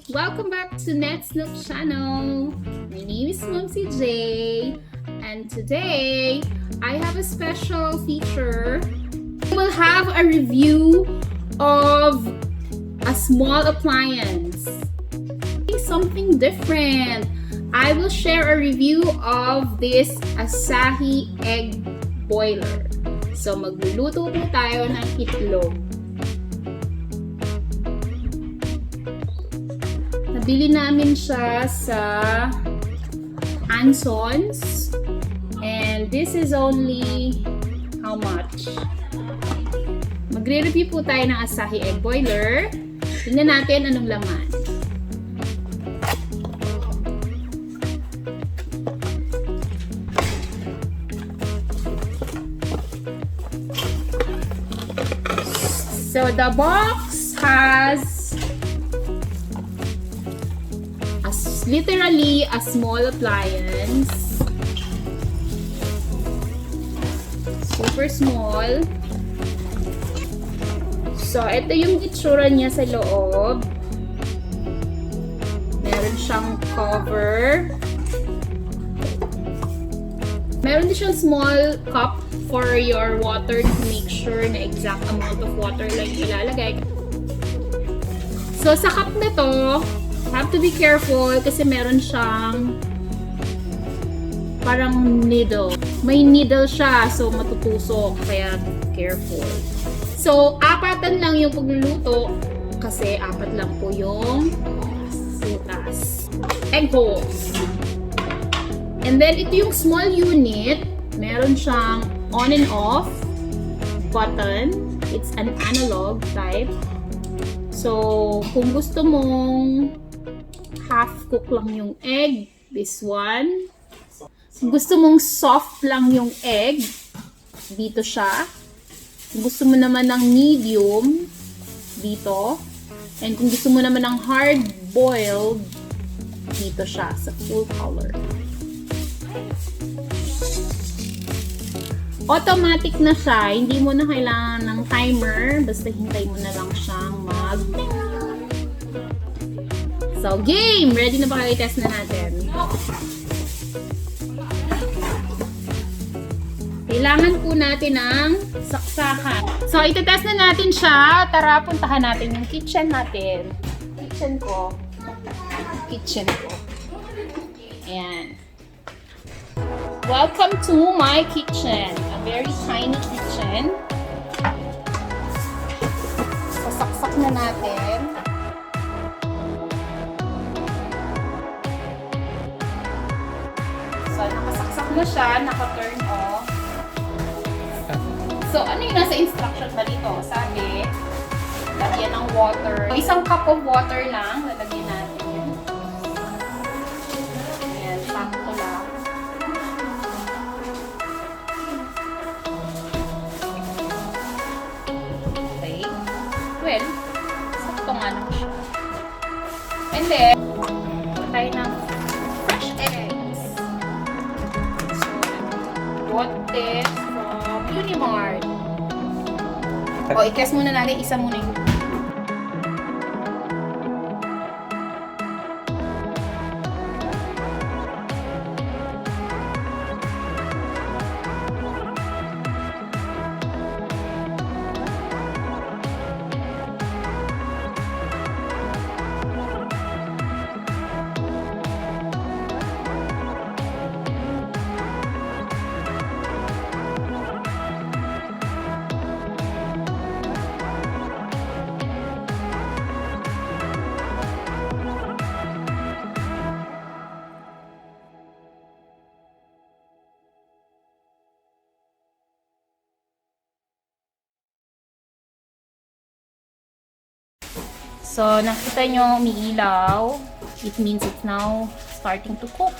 Welcome back to Neth's Nook channel. My name is Momshiej, and today I have a special feature. We will have a review of a small appliance. Something different. I will share a review of this Asahi Egg Boiler. So magluluto po tayo ng itlog. Nabili namin siya sa Ansons. And this is only how much? Magre-review po tayo ng Asahi Egg Boiler. Tingnan natin anong laman. So the box has literally a small appliance. Super small. So ito yung itsura niya sa loob. Meron siyang cover. Meron din siyang small cup for your water to make sure na exact amount of water lang ilalagay. So sa cup na to, have to be careful kasi meron siyang parang needle. May needle siya, so matutusok, kaya careful. So apatan lang yung pagluluto kasi apat lang po yung butas. Egg holes. And then ito yung small unit, meron siyang on and off button. It's an analog type. So, kung gusto mong half cook lang yung egg, this one. Kung gusto mong soft lang yung egg, dito siya. Kung gusto mo naman ng medium, dito. And kung gusto mo naman ng hard boiled, dito siya sa full color. Automatic na siya. Hindi mo na kailangan ng timer. Basta hintay mo na lang siyang mag... So, game! Ready na ba kayo? I-test na natin. Kailangan po natin ng saksakan. So, iti-test na natin siya. Tara, puntahan natin yung kitchen natin. Kitchen ko. Ayan. Welcome to my kitchen. A very tiny kitchen. Sasaksak na natin. So, nakasaksak na siya. Naka-turn off. So, ano yung nasa instruction ba dito? Sabi, lagyan ng water. Isang cup of water lang. Lalagyan natin. Ayan, sakto lang. Well, sakto nga lang siya. And then, tayo ng fresh eggs. So, bought this from Unimart. O, i-test muna natin. Isa muna yung So, nakita nyo, umiilaw. It means it's now starting to cook.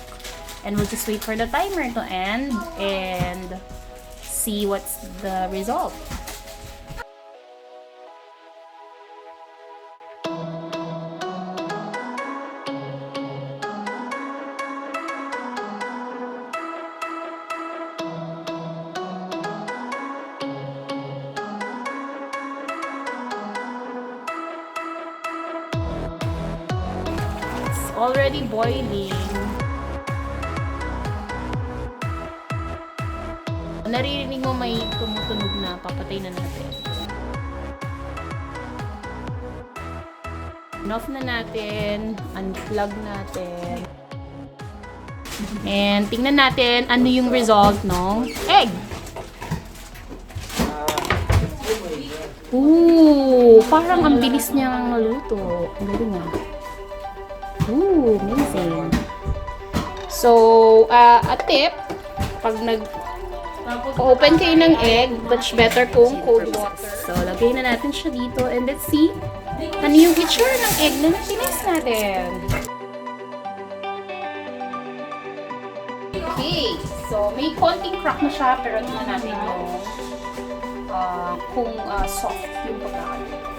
And we'll just wait for the timer to end and see what's the result. already boiling. Naririnig mo may tumutunog na, papatay na natin. Off na natin, unplug natin. And tingnan natin ano yung result ng egg. Ooh, parang ang bilis niyang luto. Ang galing ah. Ooh, amazing. So, a tip, pag open kayo ng egg, much better kung cold water. So, lagay na natin siya dito and let's see ano yung itsura ng egg na natinis natin. Okay, so may konting crack na siya pero tingnan natin yung kung soft yung pagkakalo.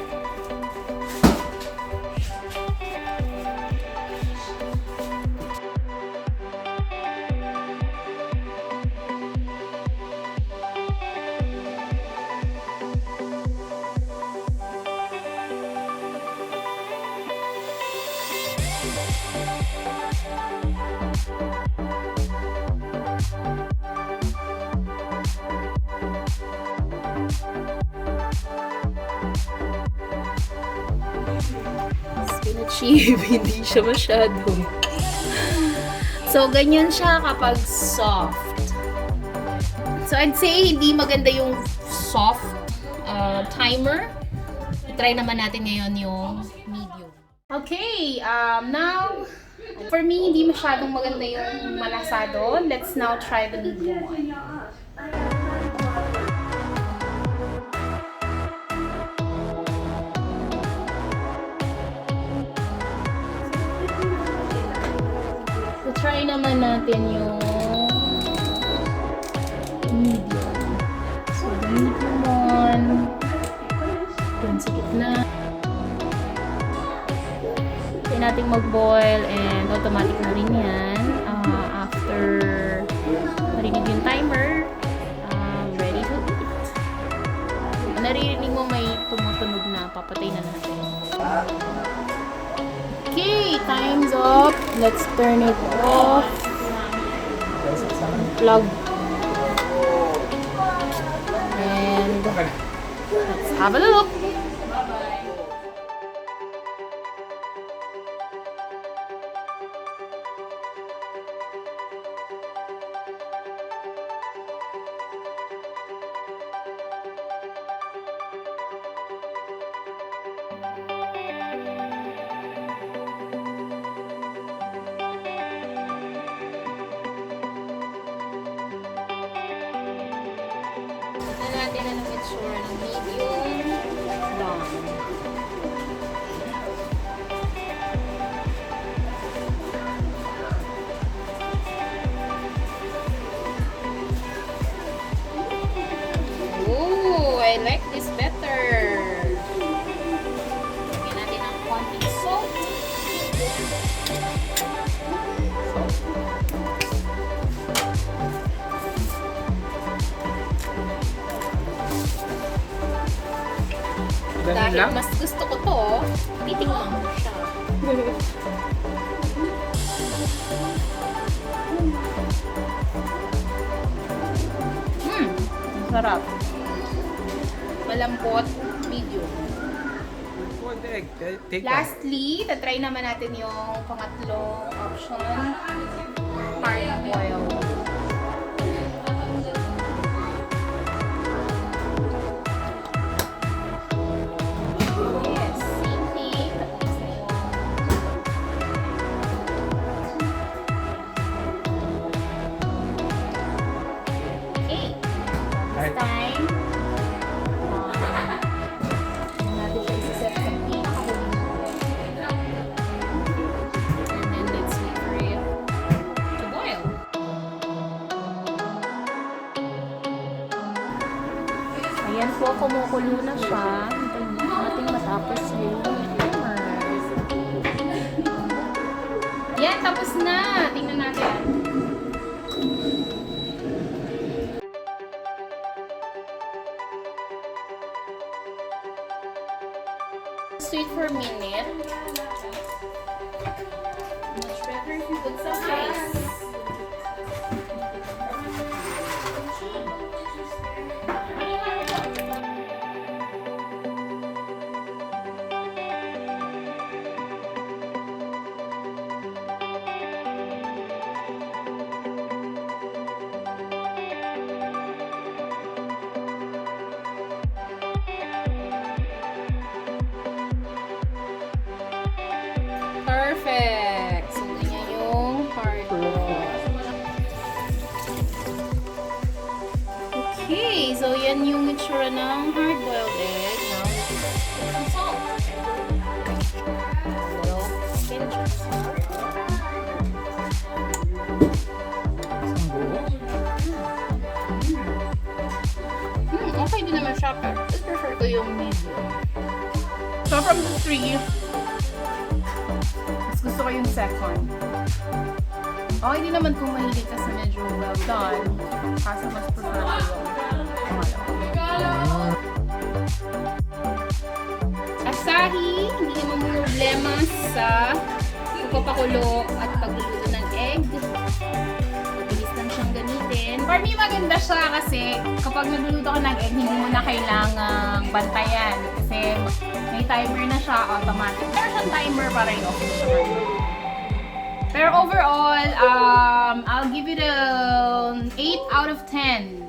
Spinachieve, hindi siya masyado. So, ganyan siya kapag soft. So, I'd say hindi maganda yung soft timer. Try naman natin ngayon yung medium. Okay, now, for me, hindi masyadong maganda yung malasado. Let's now try the medium one. Try naman natin yung medium. So, the medium one. Dun sa gitna. Try natin mag-boil and automatic na rin yan. After marinig yung timer, ready to eat. Naririnig mo may tumutunog na, papatay na natin. Okay, time's up. Let's turn it off. Plug. And let's have a look. Natin na ng itsura ng medium done. Ooh, I like this better. Lagyan natin ng konting salt. Dahil mas gusto ko to, titingnan ko siya. Sarap. Malambot, medium. Lastly, tatry naman natin yung pangatlong option, hard boil. Ayan po, kumukulo na siya. Hintayin natin matapos yung timer. Yan, tapos na. Tingnan natin. Wait for a minute. Much better if you put some ice. Perfect! So, ganyan yung hard-boiled. Okay, so yan yung itsura ng hard-boiled egg. Now, put some salt. So, pinch of salt. Okay din naman siya, pero I prefer ko yung medium. So, from the three, gusto ko yung second. Okay din naman kung mahilig ka sa medyo well done. Kaso mas prefer ko yung pangalawa. Asahi, hindi naman problema sa pagpapakulo at pagluluto ng egg. Mabilis lang siyang gamitin. For me, maganda siya kasi kapag nagluluto ka ng egg, hindi mo na kailangang bantayan. Kasi may timer na siya, automatic. Pero siyang timer pa rin, okay siya. Pero overall, I'll give it a 8 out of 10.